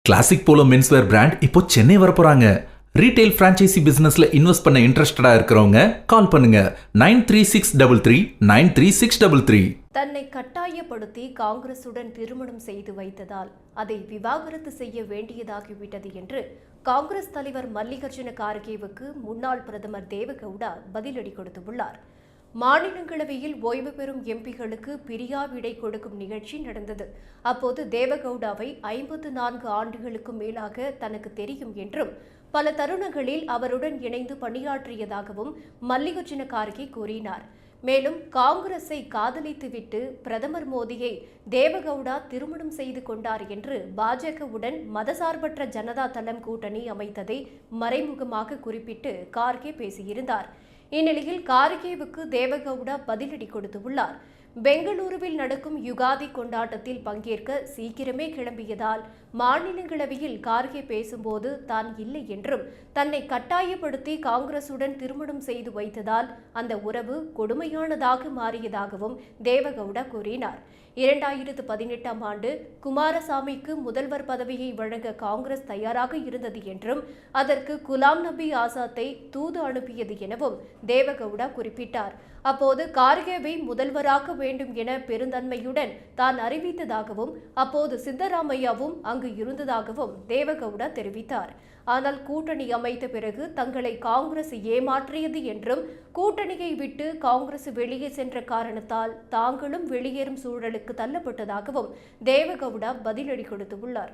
Classic polo menswear brand இப்போ Chennai வரப்போறாங்க. Retail franchisee பிசினஸ்ல invest பண்ண இன்ட்ரெஸ்டடா இருக்கிறவங்க கால் பண்ணுங்க 9363393633. தன்னை கட்டாயப்படுத்தி காங்கிரசுடன் திருமணம் செய்து வைத்ததால் அதை விவாகரத்து செய்ய வேண்டியதாகிவிட்டது என்று காங்கிரஸ் தலைவர் மல்லிகார்ஜுன கார்கேவுக்கு முன்னாள் பிரதமர் தேவகவுடா பதிலடி கொடுத்துள்ளார். மாநிலங்களவையில் ஓய்வு பெறும் எம்பிகளுக்கு பிரியா விடை கொடுக்கும் நிகழ்ச்சி நடந்தது. அப்போது தேவகவுடாவை 54 ஆண்டுகளுக்கு மேலாக தனக்கு தெரியும் என்றும் பல தருணங்களில் அவருடன் இணைந்து பணியாற்றியதாகவும் மல்லிகார்ஜுன கார்கே கூறினார். மேலும் காங்கிரஸை காதலித்துவிட்டு பிரதமர் மோடியை தேவகவுடா திருமணம் செய்து கொண்டார் என்று பாஜகவுடன் மதசார்பற்ற ஜனதா தளம் கூட்டணி அமைத்ததை மறைமுகமாக குறிப்பிட்டு கார்கே பேசியிருந்தார். இந்நிலையில் கார்கேவுக்கு தேவகவுடா பதிலடி கொடுத்துள்ளார். பெங்களூருவில் நடக்கும் யுகாதி கொண்டாட்டத்தில் பங்கேற்க சீக்கிரமே கிளம்பியதால் மாநிலங்களவையில் கார்கே பேசும்போது தான் இல்லை என்றும் தன்னை கட்டாயப்படுத்தி காங்கிரசுடன் திருமணம் செய்து வைத்ததால் அந்த உறவு கொடுமையானதாக மாறியதாகவும் தேவகவுடா கூறினார். 2018ஆம் ஆண்டு குமாரசாமிக்கு முதல்வர் பதவியை வழங்க காங்கிரஸ் தயாராக இருந்தது என்றும் அதற்கு குலாம் நபி ஆசாத்தை தூது அனுப்பியது எனவும் தேவகவுடா குறிப்பிட்டார். அப்போது கார்கேவை முதல்வராக்க வேண்டும் என பெருந்தன்மையுடன் தான் அறிவித்ததாகவும் அப்போது சித்தராமையாவும் அங்கு இருந்ததாகவும் தேவகவுடா தெரிவித்தார். ஆனால் கூட்டணி அமைத்த பிறகு தங்களை காங்கிரஸ் ஏமாற்றியது என்றும் கூட்டணியை விட்டு காங்கிரஸ் வெளியே சென்ற காரணத்தால் தாங்களும் வெளியேறும் சூழலுக்கு தள்ளப்பட்டதாகவும் தேவகவுடா பதிலடி கொடுத்துள்ளார்.